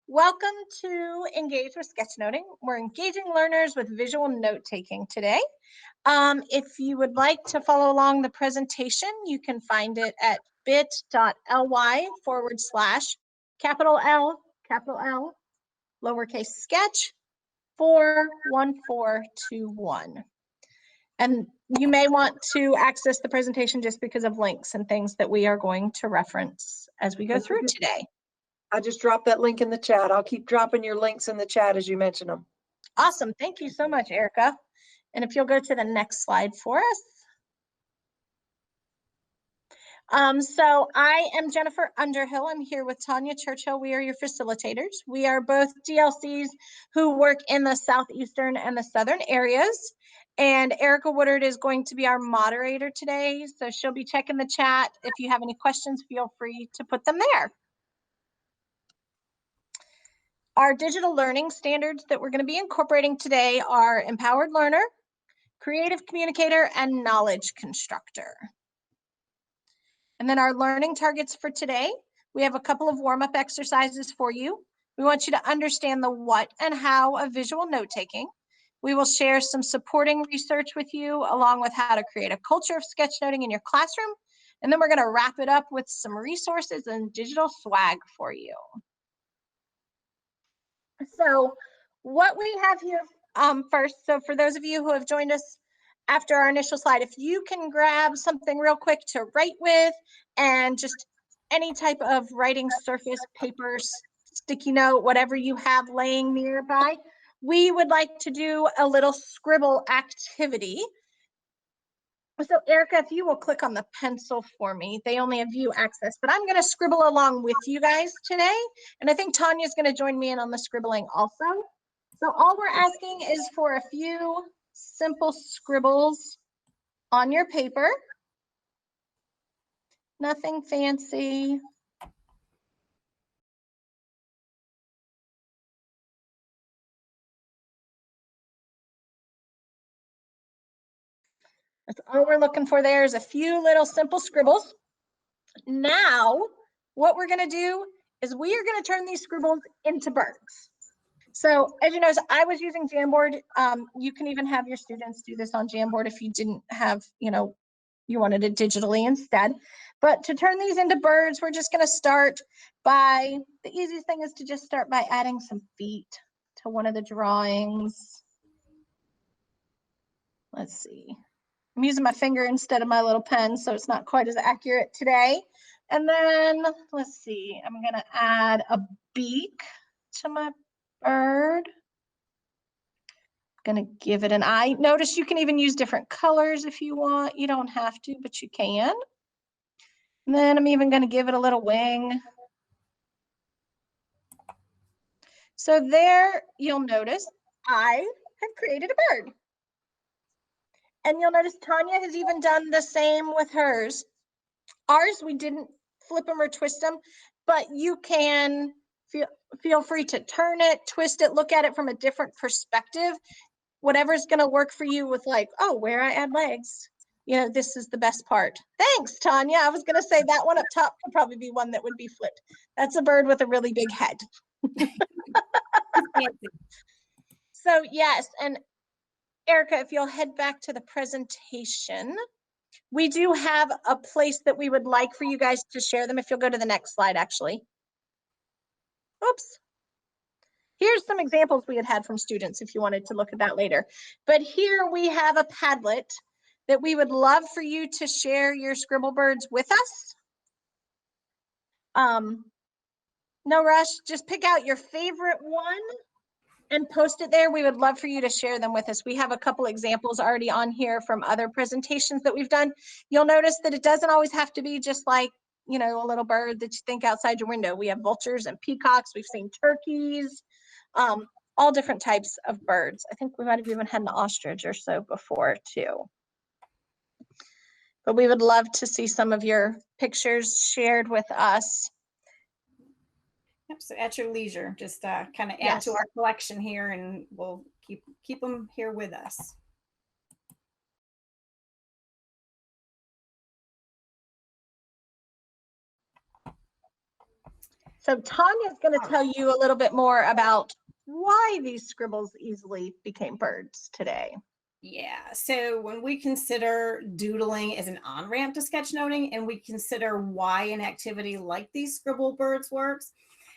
Welcome to Engage with Sketchnoting. We're engaging learners with visual note-taking today. If you would like to follow along the presentation, you can find it at bit.ly/capital L, lowercase sketch 41421. And you may want to access the presentation just because of links and things that we are going to reference as we go through today. I just dropped that link in the chat. I'll keep dropping your links in the chat as you mention them. Awesome. Thank you so much, Erica. And if you'll go to the next slide for us. So I am Jennifer Underhill. I'm here with Tanya Churchill. We are your facilitators. We are both DLCs who work in the southeastern and the southern areas. And Erica Woodard is going to be our moderator today. So she'll be checking the chat. If you have any questions, feel free to put them there. Our digital learning standards that we're going to be incorporating today are empowered learner, creative communicator, and knowledge constructor. And then our learning targets for today, we have a couple of warm-up exercises for you. We want you to understand the what and how of visual note-taking. We will share some supporting research with you, along with how to create a culture of sketchnoting in your classroom. And then we're going to wrap it up with some resources and digital swag for you. So what we have here first, so for those of you who have joined us after our initial slide, if you can grab something real quick to write with and just any type of writing surface, papers, sticky note, whatever you have laying nearby, we would like to do a little scribble activity. So Erica, if you will click on the pencil for me, they only have view access, but I'm going to scribble along with you guys today. And I think Tanya's going to join me in on the scribbling also. So all we're asking is for a few simple scribbles on your paper. Nothing fancy. That's all we're looking for there is a few little simple scribbles. Now, what we're going to do is we are going to turn these scribbles into birds. So as you know, I was using Jamboard. You can even have your students do this on Jamboard if you didn't have, you wanted it digitally instead. But to turn these into birds, we're just going to start by, the easiest thing is to just start by adding some feet to one of the drawings. Let's see. I'm using my finger instead of my little pen, so it's not quite as accurate today. And then, let's see, I'm going to add a beak to my bird. Going to give it an eye. Notice you can even use different colors if you want. You don't have to, but you can. And then I'm even going to give it a little wing. So there, you'll notice I have created a bird. And you'll notice Tanya has even done the same with hers. Ours, we didn't flip them or twist them, but you can feel free to turn it, twist it, look at it from a different perspective. Whatever's going to work for you with like, oh, where I add legs. This is the best part. Thanks, Tanya. I was going to say that one up top could probably be one that would be flipped. That's a bird with a really big head. So yes, and Erica, if you'll head back to the presentation, we do have a place that we would like for you guys to share them. If you'll go to the next slide, actually. Oops. Here's some examples we had from students if you wanted to look at that later. But here we have a Padlet that we would love for you to share your scribble birds with us. No rush, just pick out your favorite one and post it there. We would love for you to share them with us. We have a couple examples already on here from other presentations that we've done. You'll notice that it doesn't always have to be just like, a little bird that you think outside your window. We have vultures and peacocks. We've seen turkeys, all different types of birds. I think we might have even had an ostrich or so before too. But we would love to see some of your pictures shared with us. Yep, so at your leisure, just kind of add to our collection here, and we'll keep them here with us. So Tanya's going to tell you a little bit more about why these scribbles easily became birds today. Yeah, so when we consider doodling as an on-ramp to sketchnoting, and we consider why an activity like these scribble birds works,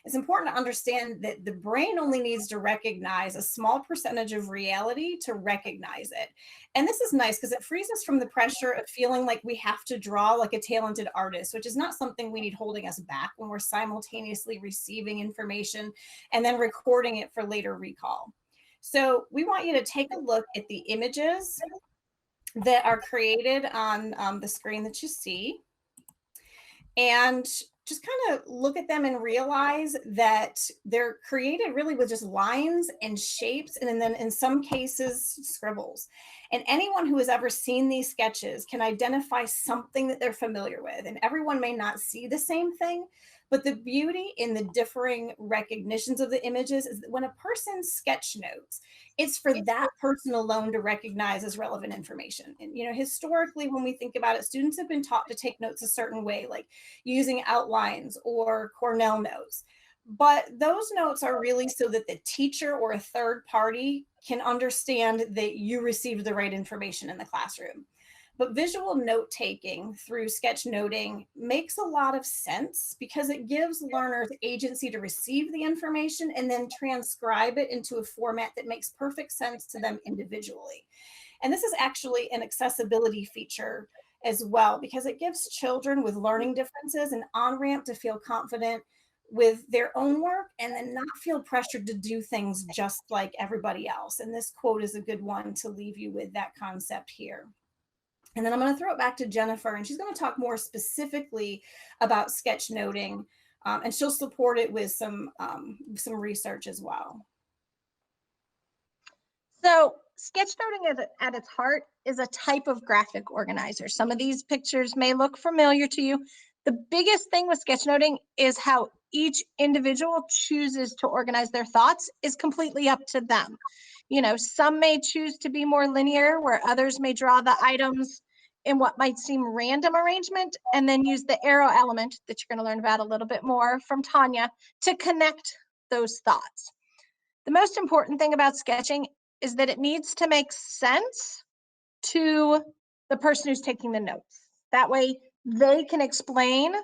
it's important to understand that the brain only needs to recognize a small percentage of reality to recognize it. And this is nice because it frees us from the pressure of feeling like we have to draw like a talented artist, which is not something we need holding us back when we're simultaneously receiving information and then recording it for later recall. So we want you to take a look at the images that are created on the screen that you see, and just kind of look at them and realize that they're created really with just lines and shapes, and then in some cases scribbles. And anyone who has ever seen these sketches can identify something that they're familiar with, and everyone may not see the same thing. But the beauty in the differing recognitions of the images is that when a person sketch notes, it's for that person alone to recognize as relevant information. And, you know, historically, when we think about it, students have been taught to take notes a certain way, like using outlines or Cornell notes. But those notes are really so that the teacher or a third party can understand that you received the right information in the classroom. But visual note taking through sketchnoting makes a lot of sense because it gives learners agency to receive the information and then transcribe it into a format that makes perfect sense to them individually. And this is actually an accessibility feature as well, because it gives children with learning differences an on-ramp to feel confident with their own work and then not feel pressured to do things just like everybody else. And this quote is a good one to leave you with that concept here. And then I'm going to throw it back to Jennifer, and she's going to talk more specifically about sketchnoting, and she'll support it with some research as well. So sketchnoting at its heart is a type of graphic organizer. Some of these pictures may look familiar to you. The biggest thing with sketchnoting is how each individual chooses to organize their thoughts is completely up to them. You know, some may choose to be more linear, where others may draw the items in what might seem random arrangement, and then use the arrow element that you're going to learn about a little bit more from Tanya to connect those thoughts. The most important thing about sketching is that it needs to make sense to the person who's taking the notes. That way they can explain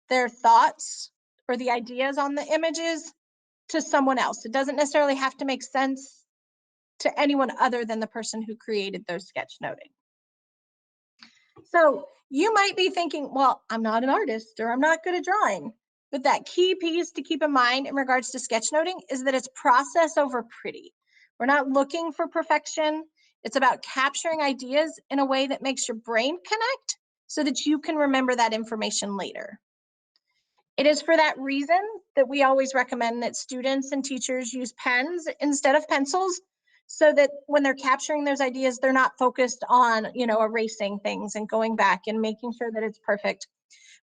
their thoughts or the ideas on the images to someone else. It doesn't necessarily have to make sense to anyone other than the person who created those sketchnoting. So you might be thinking, well, I'm not an artist or I'm not good at drawing. But that key piece to keep in mind in regards to sketchnoting is that it's process over pretty. We're not looking for perfection. It's about capturing ideas in a way that makes your brain connect so that you can remember that information later. It is for that reason that we always recommend that students and teachers use pens instead of pencils, so that when they're capturing those ideas, they're not focused on, you know, erasing things and going back and making sure that it's perfect.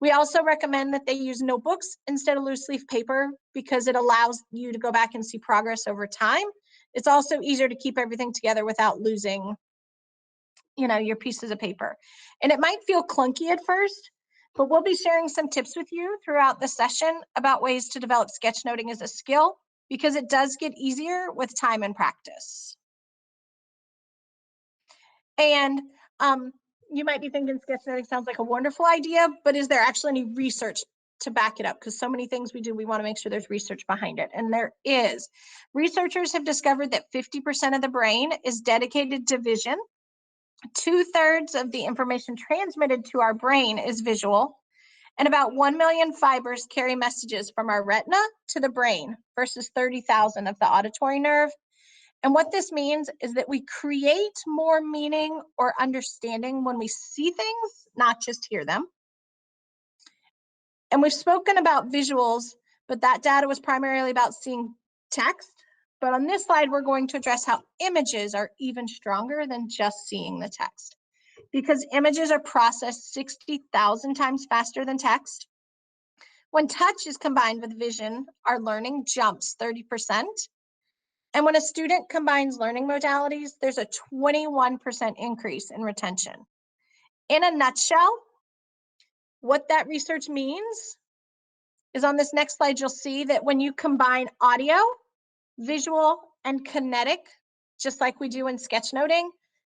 We also recommend that they use notebooks instead of loose leaf paper because it allows you to go back and see progress over time. It's also easier to keep everything together without losing, you know, your pieces of paper. And it might feel clunky at first, but we'll be sharing some tips with you throughout the session about ways to develop sketchnoting as a skill, because it does get easier with time and practice. And you might be thinking sketchnoting sounds like a wonderful idea, but is there actually any research to back it up? Because so many things we do, we want to make sure there's research behind it. And there is. Researchers have discovered that 50% of the brain is dedicated to vision. 2/3 of the information transmitted to our brain is visual. And about 1 million fibers carry messages from our retina to the brain versus 30,000 of the auditory nerve. And what this means is that we create more meaning or understanding when we see things, not just hear them. And we've spoken about visuals, but that data was primarily about seeing text. But on this slide, we're going to address how images are even stronger than just seeing the text, because images are processed 60,000 times faster than text. When touch is combined with vision, our learning jumps 30%. And when a student combines learning modalities, there's a 21% increase in retention. In a nutshell, what that research means is on this next slide, you'll see that when you combine audio, visual, and kinetic, just like we do in sketchnoting,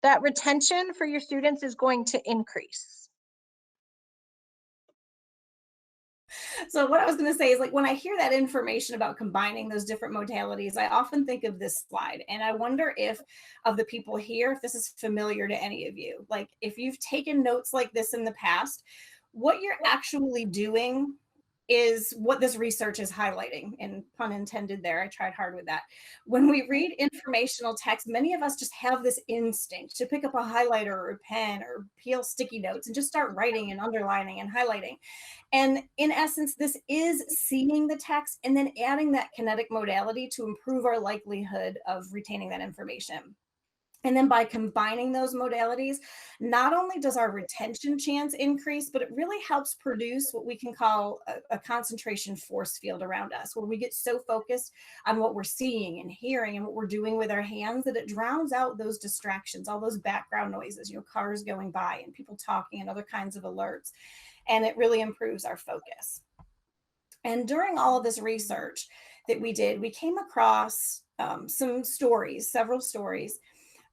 that retention for your students is going to increase. So what I was going to say is, like, when I hear that information about combining those different modalities, I often think of this slide, and I wonder if of the people here, if this is familiar to any of you. Like, if you've taken notes like this in the past, what you're actually doing is what this research is highlighting, and pun intended there, I tried hard with that. When we read informational text, many of us just have this instinct to pick up a highlighter or a pen or peel sticky notes and just start writing and underlining and highlighting. And in essence, this is seeing the text and then adding that kinetic modality to improve our likelihood of retaining that information. And then by combining those modalities, not only does our retention chance increase, but it really helps produce what we can call a concentration force field around us, where we get so focused on what we're seeing and hearing and what we're doing with our hands that it drowns out those distractions, all those background noises, cars going by and people talking and other kinds of alerts. And it really improves our focus. And during all of this research that we did, we came across some stories, several stories,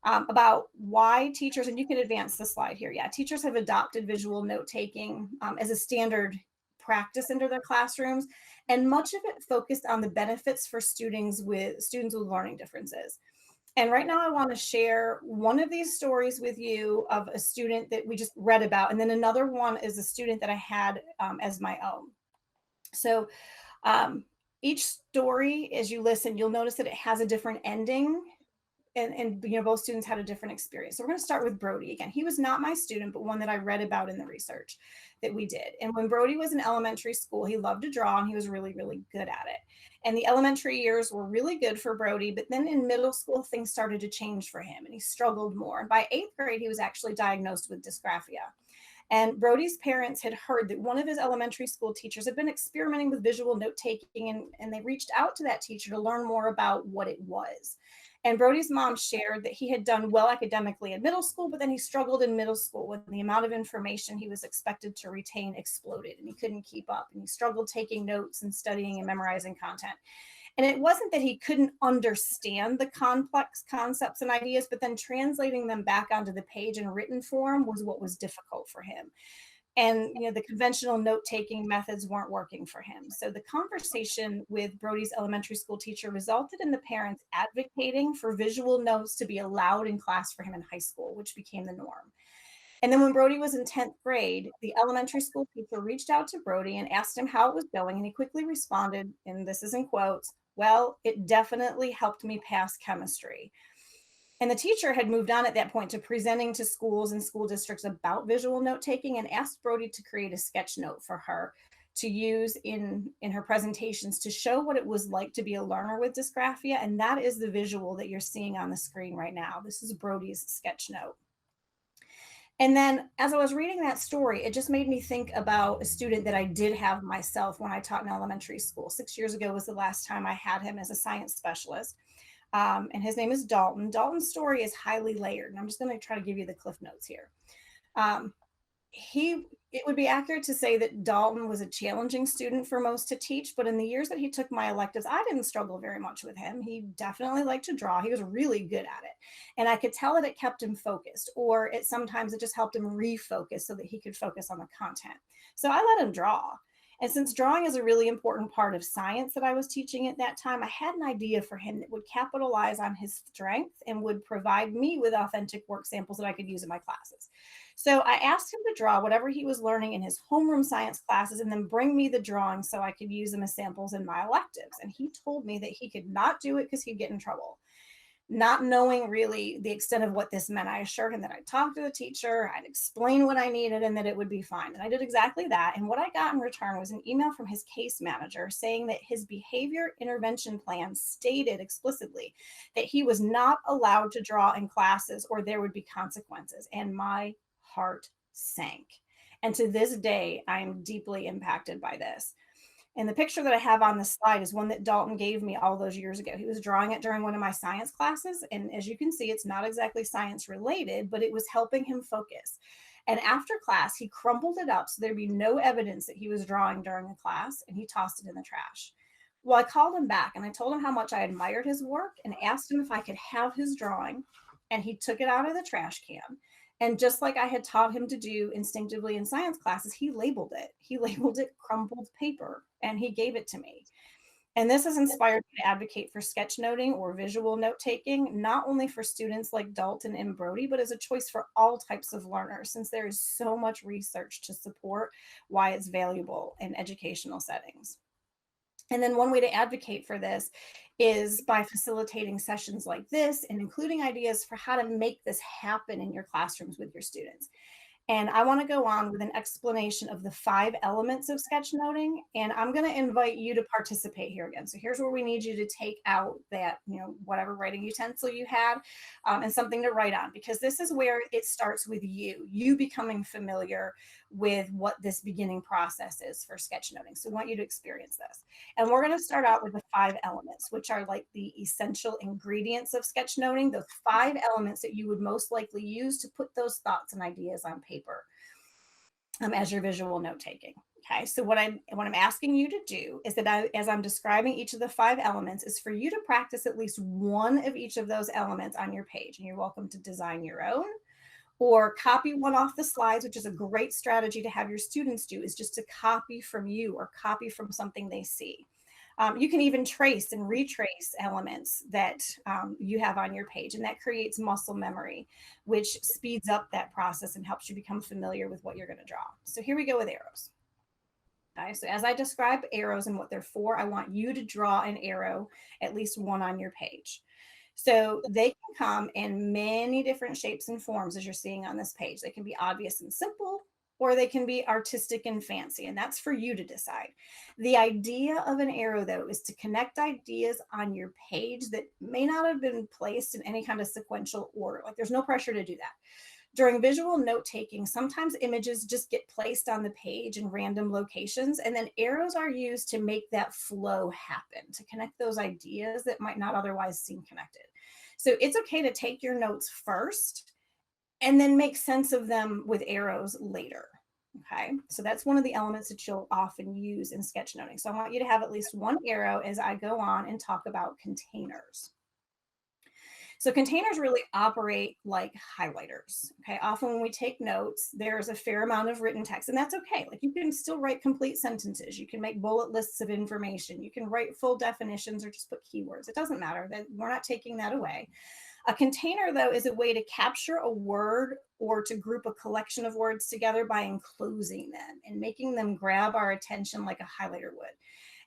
about why teachers, and you can advance the slide here. Yeah, teachers have adopted visual note taking as a standard practice into their classrooms, and much of it focused on the benefits for students with learning differences. And right now I want to share one of these stories with you of a student that we just read about, and then another one is a student that I had as my own. So each story, as you listen, you'll notice that it has a different ending. And both students had a different experience. So we're going to start with Brody again. He was not my student, but one that I read about in the research that we did. And when Brody was in elementary school, he loved to draw and he was really, really good at it. And the elementary years were really good for Brody, but then in middle school, things started to change for him and he struggled more. And by 8th grade, he was actually diagnosed with dysgraphia. And Brody's parents had heard that one of his elementary school teachers had been experimenting with visual note taking, and they reached out to that teacher to learn more about what it was. And Brody's mom shared that he had done well academically in middle school, but then he struggled in middle school when the amount of information he was expected to retain exploded and he couldn't keep up. And he struggled taking notes and studying and memorizing content. And it wasn't that he couldn't understand the complex concepts and ideas, but then translating them back onto the page in written form was what was difficult for him. And the conventional note-taking methods weren't working for him. So the conversation with Brody's elementary school teacher resulted in the parents advocating for visual notes to be allowed in class for him in high school, which became the norm. And then when Brody was in 10th grade, the elementary school teacher reached out to Brody and asked him how it was going. And he quickly responded, and this is in quotes, "Well, it definitely helped me pass chemistry." And the teacher had moved on at that point to presenting to schools and school districts about visual note taking and asked Brody to create a sketch note for her to use in her presentations to show what it was like to be a learner with dysgraphia. And that is the visual that you're seeing on the screen right now. This is Brody's sketch note. And then as I was reading that story, it just made me think about a student that I did have myself when I taught in elementary school. 6 years ago was the last time I had him as a science specialist. And his name is Dalton. Dalton's story is highly layered, and I'm just going to try to give you the cliff notes here. It would be accurate to say that Dalton was a challenging student for most to teach, but in the years that he took my electives, I didn't struggle very much with him. He definitely liked to draw. He was really good at it. And I could tell that it kept him focused, or sometimes it just helped him refocus so that he could focus on the content. So I let him draw. And since drawing is a really important part of science that I was teaching at that time, I had an idea for him that would capitalize on his strength and would provide me with authentic work samples that I could use in my classes. So I asked him to draw whatever he was learning in his homeroom science classes and then bring me the drawings so I could use them as samples in my electives. And he told me that he could not do it because he'd get in trouble. Not knowing really the extent of what this meant, I assured him that I'd talk to the teacher, I'd explain what I needed, and that it would be fine. And I did exactly that. And what I got in return was an email from his case manager saying that his behavior intervention plan stated explicitly that he was not allowed to draw in classes or there would be consequences. And my heart sank. And to this day, I am deeply impacted by this. And the picture that I have on the slide is one that Dalton gave me all those years ago. He was drawing it during one of my science classes. And as you can see, it's not exactly science related, but it was helping him focus. And after class, he crumpled it up so there'd be no evidence that he was drawing during the class, and he tossed it in the trash. Well, I called him back and I told him how much I admired his work and asked him if I could have his drawing, and he took it out of the trash can. And just like I had taught him to do instinctively in science classes, he labeled it. He labeled it crumpled paper, and he gave it to me. And this has inspired me to advocate for sketchnoting or visual note taking, not only for students like Dalton and Brody, but as a choice for all types of learners, since there is so much research to support why it's valuable in educational settings. And then one way to advocate for this is by facilitating sessions like this and including ideas for how to make this happen in your classrooms with your students. And I want to go on with an explanation of the 5 elements of sketchnoting. And I'm going to invite you to participate here again. So here's where we need you to take out that, whatever writing utensil you had and something to write on, because this is where it starts with you becoming familiar with what this beginning process is for sketchnoting. So I want you to experience this. And we're going to start out with the 5 elements, which are like the essential ingredients of sketchnoting, those 5 elements that you would most likely use to put those thoughts and ideas on paper as your visual note taking. Okay, so what I'm asking you to do is that as I'm describing each of the 5 elements is for you to practice at least one of each of those elements on your page. And you're welcome to design your own or copy one off the slides, which is a great strategy to have your students do, is just to copy from you or copy from something they see. You can even trace and retrace elements that you have on your page, and that creates muscle memory, which speeds up that process and helps you become familiar with what you're going to draw. So here we go with arrows. Okay, so as I describe arrows and what they're for, I want you to draw an arrow, at least one on your page. So they can come in many different shapes and forms, as you're seeing on this page. They can be obvious and simple, or they can be artistic and fancy, and that's for you to decide. The idea of an arrow, though, is to connect ideas on your page that may not have been placed in any kind of sequential order. Like, there's no pressure to do that. During visual note taking, sometimes images just get placed on the page in random locations, and then arrows are used to make that flow happen, to connect those ideas that might not otherwise seem connected. So it's okay to take your notes first and then make sense of them with arrows later. Okay, so that's one of the elements that you'll often use in sketchnoting. So I want you to have at least one arrow as I go on and talk about containers. So containers really operate like highlighters. Okay, often when we take notes, there's a fair amount of written text, and that's okay. Like, you can still write complete sentences. You can make bullet lists of information. You can write full definitions or just put keywords. It doesn't matter. That we're not taking that away. A container, though, is a way to capture a word or to group a collection of words together by enclosing them and making them grab our attention like a highlighter would.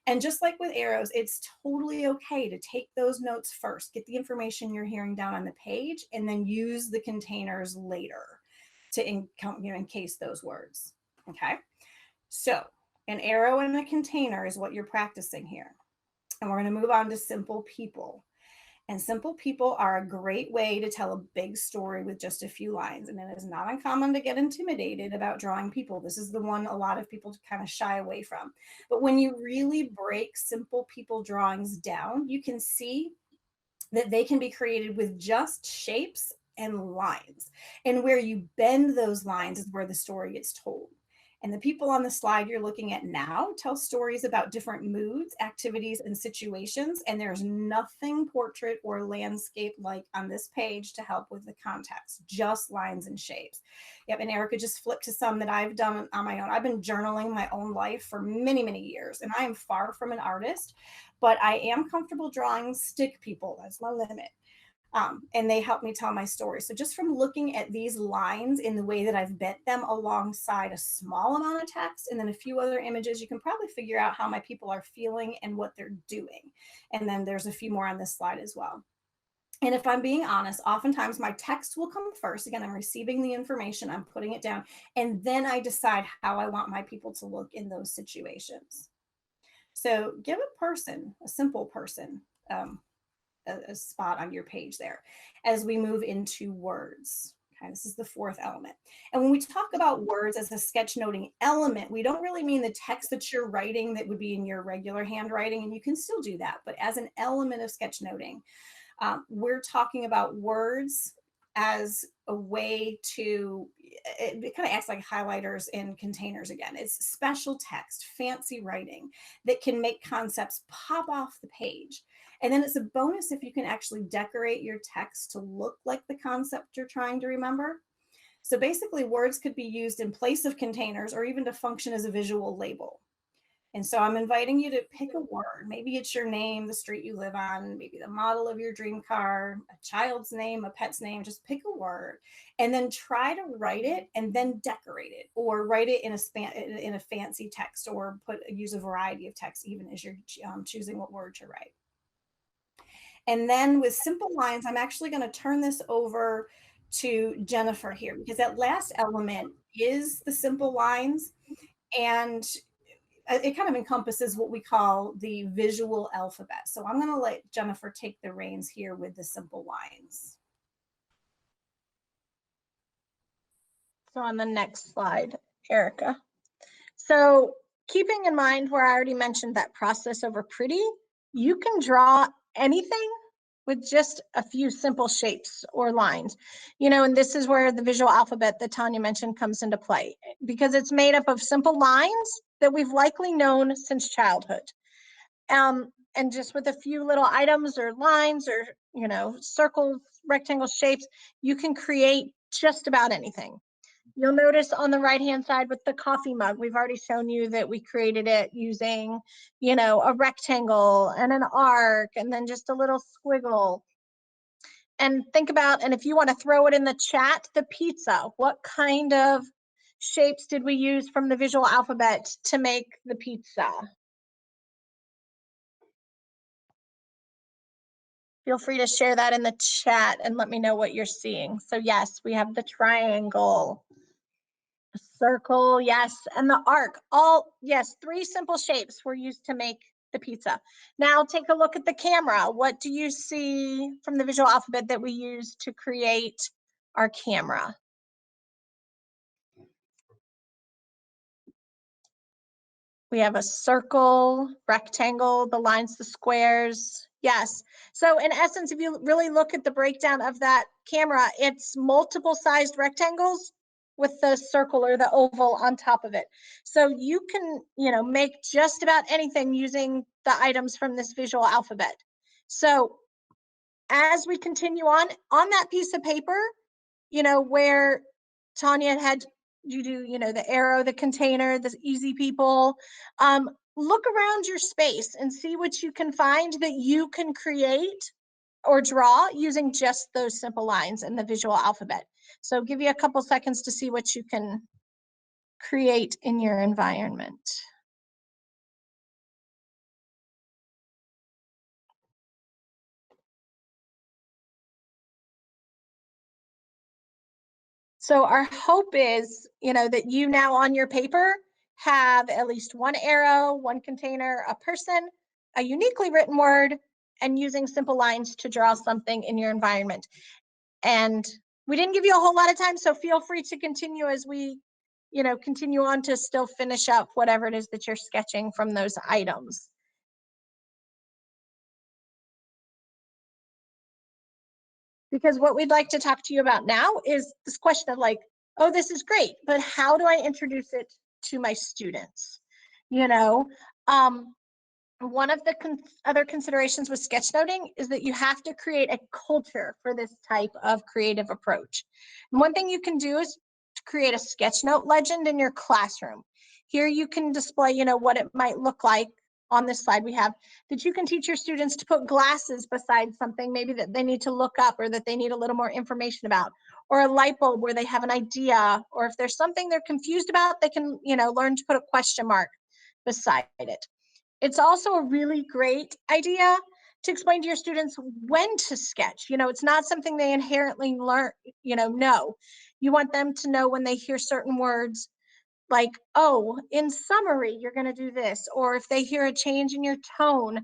And just like with arrows, it's totally okay to take those notes first, get the information you're hearing down on the page, and then use the containers later to encase those words. Okay, so an arrow and a container is what you're practicing here. And we're going to move on to simple people. And simple people are a great way to tell a big story with just a few lines. And it is not uncommon to get intimidated about drawing people. This is the one a lot of people kind of shy away from. But when you really break simple people drawings down, you can see that they can be created with just shapes and lines. And where you bend those lines is where the story gets told. And the people on the slide you're looking at now tell stories about different moods, activities, and situations. And there's nothing portrait or landscape like on this page to help with the context, just lines and shapes. Yep, and Erica just flipped to some that I've done on my own. I've been journaling my own life for many, many years, and I am far from an artist, but I am comfortable drawing stick people. That's my limit. And they help me tell my story. So just from looking at these lines in the way that I've bent them alongside a small amount of text and then a few other images, you can probably figure out how my people are feeling and what they're doing. And then there's a few more on this slide as well. And if I'm being honest, oftentimes my text will come first. Again, I'm receiving the information, I'm putting it down, and then I decide how I want my people to look in those situations. So give a person, a simple person, a spot on your page there as we move into words. Okay, this is the 4th element. And when we talk about words as a sketchnoting element, we don't really mean the text that you're writing that would be in your regular handwriting, and you can still do that. But as an element of sketchnoting, we're talking about words as a way to, it kind of acts like highlighters in containers again. It's special text, fancy writing that can make concepts pop off the page. And then it's a bonus if you can actually decorate your text to look like the concept you're trying to remember. So basically, words could be used in place of containers or even to function as a visual label. And so I'm inviting you to pick a word. Maybe it's your name, the street you live on, maybe the model of your dream car, a child's name, a pet's name. Just pick a word and then try to write it and then decorate it, or write it in a fancy text, or use a variety of text even as you're choosing what word to write. And then with simple lines, I'm actually going to turn this over to Jennifer here, because that last element is the simple lines, and it kind of encompasses what we call the visual alphabet. So I'm going to let Jennifer take the reins here with the simple lines. So on the next slide, Erica. So keeping in mind where I already mentioned that process over pretty, you can draw anything with just a few simple shapes or lines, and this is where the visual alphabet that Tanya mentioned comes into play, because it's made up of simple lines that we've likely known since childhood. And just with a few little items or lines or, circles, rectangle shapes, you can create just about anything. You'll notice on the right-hand side with the coffee mug, we've already shown you that we created it using, a rectangle and an arc and then just a little squiggle. And think about, and if you want to throw it in the chat, the pizza, what kind of shapes did we use from the visual alphabet to make the pizza? Feel free to share that in the chat and let me know what you're seeing. So yes, we have the triangle, a circle, yes, and the arc. All, yes, 3 simple shapes were used to make the pizza. Now take a look at the camera. What do you see from the visual alphabet that we use to create our camera? We have a circle, rectangle, the lines, the squares. Yes. So in essence, if you really look at the breakdown of that camera, it's multiple sized rectangles with the circle or the oval on top of it. So you can, make just about anything using the items from this visual alphabet. So as we continue on that piece of paper, where Tanya had you do, the arrow, the container, the easy people, look around your space and see what you can find that you can create or draw using just those simple lines in the visual alphabet. So give you a couple seconds to see what you can create in your environment. So our hope is, that you now on your paper have at least one arrow, one container, a person, a uniquely written word, and using simple lines to draw something in your environment. And we didn't give you a whole lot of time, so feel free to continue as we, continue on to still finish up whatever it is that you're sketching from those items. Because what we'd like to talk to you about now is this question of like, oh, this is great, but how do I introduce it to my students? One of the other considerations with sketchnoting is that you have to create a culture for this type of creative approach. And one thing you can do is to create a sketchnote legend in your classroom. Here you can display, what it might look like. On this slide we have that you can teach your students to put glasses beside something maybe that they need to look up or that they need a little more information about, or a light bulb where they have an idea, or if there's something they're confused about, they can, learn to put a question mark beside it. It's also a really great idea to explain to your students when to sketch. It's not something they inherently learn, know. You want them to know when they hear certain words, like, oh, in summary, you're going to do this. Or if they hear a change in your tone,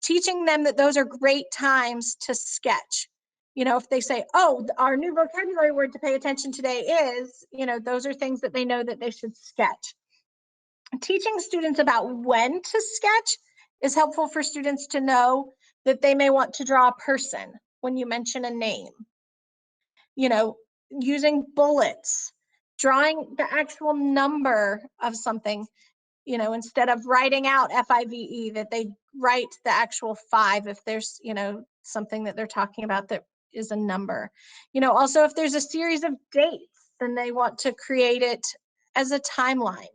teaching them that those are great times to sketch. If they say, oh, our new vocabulary word to pay attention today is, those are things that they know that they should sketch. Teaching students about when to sketch is helpful for students to know that they may want to draw a person when you mention a name. you know, using bullets, drawing the actual number of something, you know, instead of writing out FIVE, that they write the actual 5 if there's, you know, something that they're talking about that is a number. You know, also if there's a series of dates, then they want to create it as a timeline.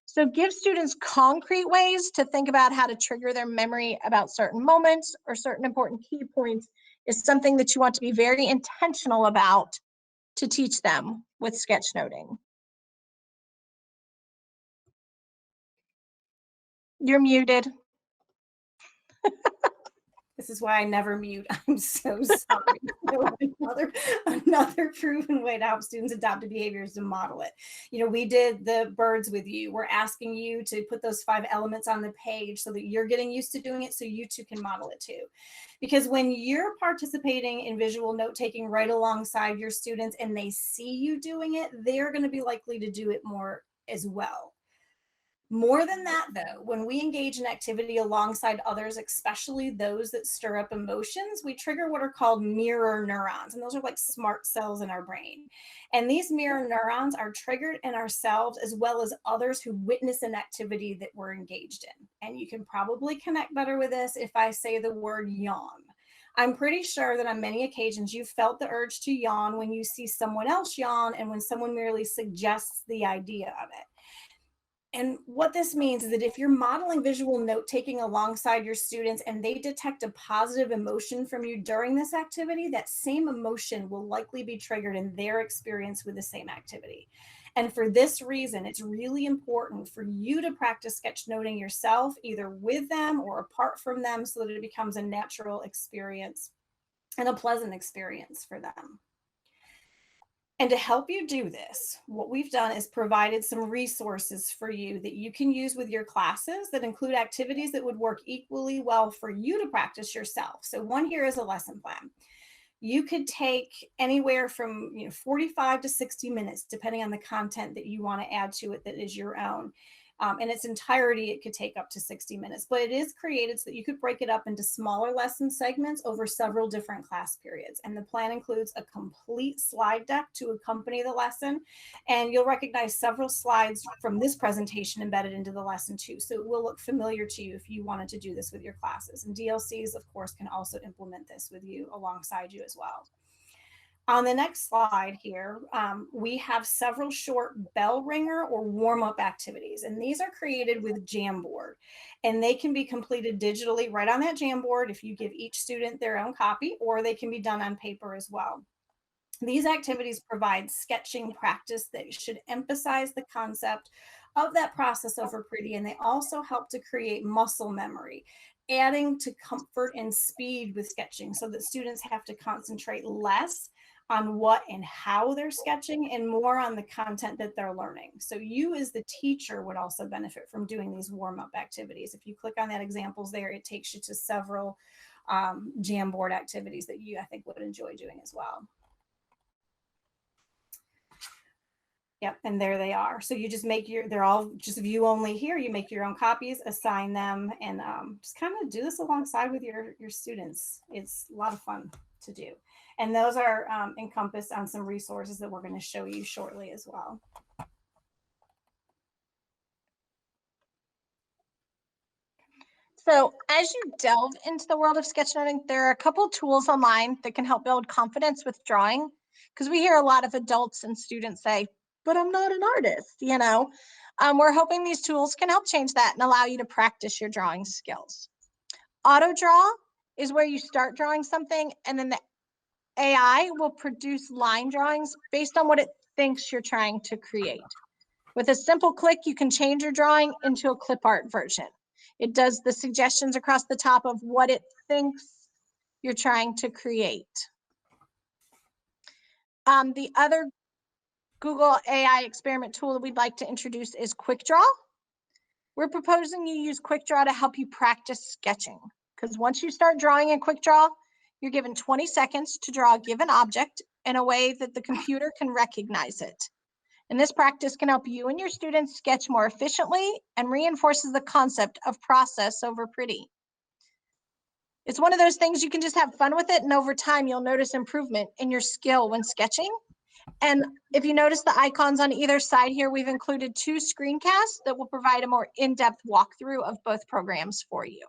So give students concrete ways to think about how to trigger their memory about certain moments or certain important key points is something that you want to be very intentional about to teach them with sketchnoting. You're muted. This is why I never mute. I'm so sorry. Another proven way to help students adopt a behavior is to model it. You know, we did the birds with you. We're asking you to put those 5 elements on the page so that you're getting used to doing it so you too can model it too. Because when you're participating in visual note taking right alongside your students and they see you doing it, they're going to be likely to do it more as well. More than that, though, when we engage in activity alongside others, especially those that stir up emotions, we trigger what are called mirror neurons. And those are like smart cells in our brain. And these mirror neurons are triggered in ourselves as well as others who witness an activity that we're engaged in. And you can probably connect better with this if I say the word yawn. I'm pretty sure that on many occasions you've felt the urge to yawn when you see someone else yawn and when someone merely suggests the idea of it. And what this means is that if you're modeling visual note taking alongside your students and they detect a positive emotion from you during this activity, that same emotion will likely be triggered in their experience with the same activity. And for this reason, it's really important for you to practice sketchnoting yourself, either with them or apart from them, so that it becomes a natural experience and a pleasant experience for them. And to help you do this, what we've done is provided some resources for you that you can use with your classes that include activities that would work equally well for you to practice yourself. So one here is a lesson plan. You could take anywhere from 45 to 60 minutes, depending on the content that you want to add to it that is your own. In its entirety, it could take up to 60 minutes, but it is created so that you could break it up into smaller lesson segments over several different class periods. And the plan includes a complete slide deck to accompany the lesson. And you'll recognize several slides from this presentation embedded into the lesson too. So it will look familiar to you if you wanted to do this with your classes. And DLCs, of course, can also implement this with you alongside you as well. On the next slide here, we have several short bell ringer or warm-up activities, and these are created with Jamboard, and they can be completed digitally right on that Jamboard if you give each student their own copy, or they can be done on paper as well. These activities provide sketching practice that should emphasize the concept of that process over pretty, and they also help to create muscle memory, adding to comfort and speed with sketching so that students have to concentrate less on what and how they're sketching and more on the content that they're learning. So you as the teacher would also benefit from doing these warm-up activities. If you click on that examples there, it takes you to several Jamboard activities that you, I think, would enjoy doing as well. Yep, and there they are. So you just make they're all just view only here. You make your own copies, assign them, and just kind of do this alongside with your students. It's a lot of fun to do. And those are encompassed on some resources that we're going to show you shortly as well. So as you delve into the world of sketchnoting, there are a couple tools online that can help build confidence with drawing, because we hear a lot of adults and students say, but I'm not an artist, you know. We're hoping these tools can help change that and allow you to practice your drawing skills. Auto draw is where you start drawing something and then the AI will produce line drawings based on what it thinks you're trying to create. With a simple click, you can change your drawing into a clip art version. It does the suggestions across the top of what it thinks you're trying to create. The other Google AI experiment tool that we'd like to introduce is Quick Draw. We're proposing you use Quick Draw to help you practice sketching, because once you start drawing in Quick Draw, you're given 20 seconds to draw a given object in a way that the computer can recognize it. And this practice can help you and your students sketch more efficiently and reinforces the concept of process over pretty. It's one of those things you can just have fun with it, and over time you'll notice improvement in your skill when sketching. And if you notice the icons on either side here, we've included 2 screencasts that will provide a more in-depth walkthrough of both programs for you.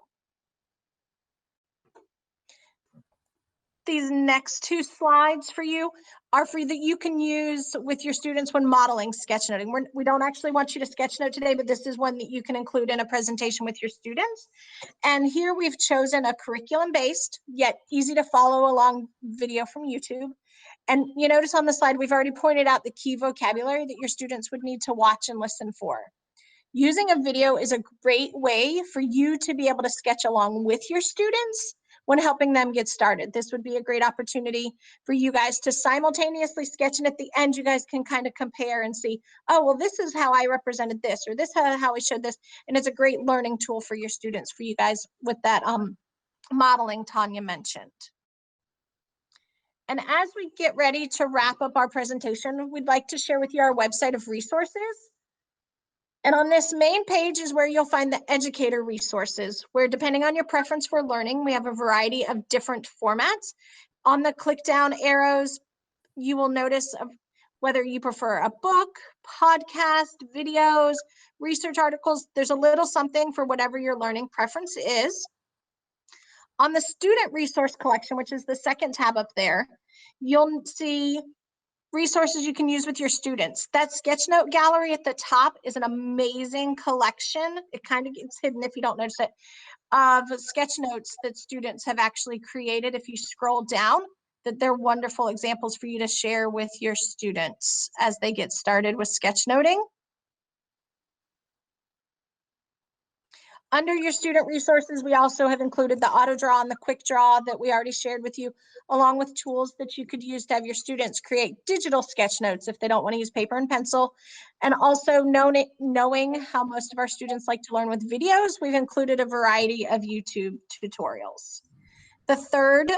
These next 2 slides for you are for that you can use with your students when modeling sketchnoting. We don't actually want you to sketchnote today, but this is one that you can include in a presentation with your students. And here we've chosen a curriculum-based, yet easy to follow along video from YouTube. And you notice on the slide, we've already pointed out the key vocabulary that your students would need to watch and listen for. Using a video is a great way for you to be able to sketch along with your students when helping them get started. This would be a great opportunity for you guys to simultaneously sketch, and at the end you guys can kind of compare and see, oh, well, this is how I represented this, or this is how I showed this. And it's a great learning tool for your students, for you guys with that modeling Tanya mentioned. And as we get ready to wrap up our presentation, we'd like to share with you our website of resources. And on this main page is where you'll find the educator resources, where depending on your preference for learning, we have a variety of different formats. On the click down arrows, you will notice whether you prefer a book, podcast, videos, research articles. There's a little something for whatever your learning preference is. On the student resource collection, which is the second tab up there, you'll see resources you can use with your students. That Sketchnote gallery at the top is an amazing collection. It kind of gets hidden if you don't notice it, of sketch notes that students have actually created. If you scroll down, that they're wonderful examples for you to share with your students as they get started with sketchnoting. Under your student resources, we also have included the auto draw and the quick draw that we already shared with you, along with tools that you could use to have your students create digital sketch notes if they don't want to use paper and pencil. And also knowing how most of our students like to learn with videos, we've included a variety of YouTube tutorials. The third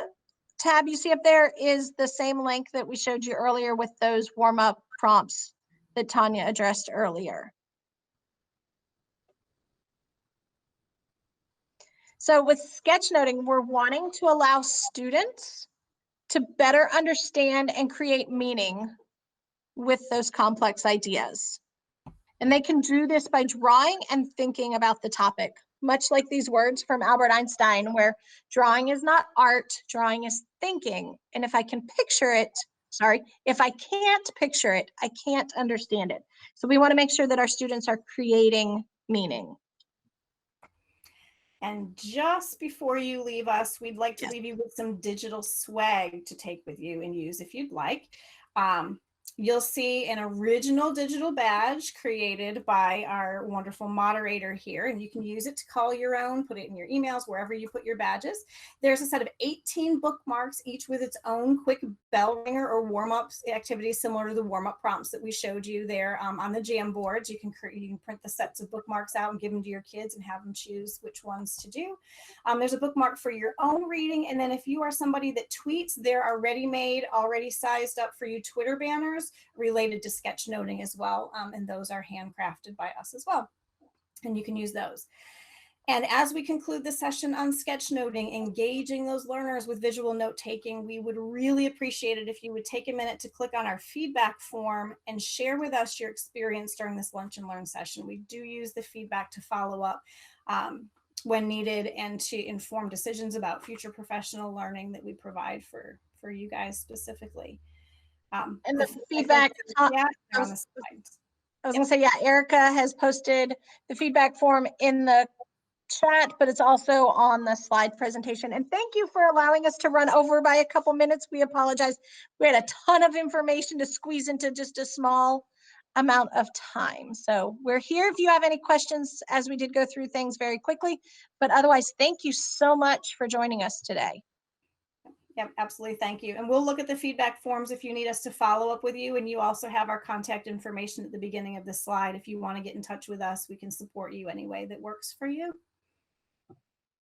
tab you see up there is the same link that we showed you earlier with those warm-up prompts that Tanya addressed earlier. So with sketchnoting, we're wanting to allow students to better understand and create meaning with those complex ideas. And they can do this by drawing and thinking about the topic, much like these words from Albert Einstein, where drawing is not art, drawing is thinking. And if I can picture it, if I can't picture it, I can't understand it. So we want to make sure that our students are creating meaning. And just before you leave us, we'd like to leave you with some digital swag to take with you and use if you'd like. You'll see an original digital badge created by our wonderful moderator here, and you can use it to call your own, put it in your emails, wherever you put your badges. There's a set of 18 bookmarks, each with its own quick bell ringer or warm-up activities similar to the warm-up prompts that we showed you there on the Jamboards. You can print the sets of bookmarks out and give them to your kids and have them choose which ones to do. There's a bookmark for your own reading, and then if you are somebody that tweets, there are ready-made, already sized up for you Twitter banners related to sketchnoting as well, and those are handcrafted by us as well, and you can use those. And as we conclude the session on sketchnoting, engaging those learners with visual note taking, we would really appreciate it if you would take a minute to click on our feedback form and share with us your experience during this lunch and learn session. We do use the feedback to follow up when needed and to inform decisions about future professional learning that we provide for you guys specifically. And the feedback, I was gonna say, yeah, Erica has posted the feedback form in the chat, but it's also on the slide presentation. And thank you for allowing us to run over by a couple minutes. We apologize. We had a ton of information to squeeze into just a small amount of time. So we're here if you have any questions, as we did go through things very quickly, but otherwise, thank you so much for joining us today. Yep, absolutely. Thank you. And we'll look at the feedback forms if you need us to follow up with you. And you also have our contact information at the beginning of the slide. If you want to get in touch with us, we can support you any way that works for you.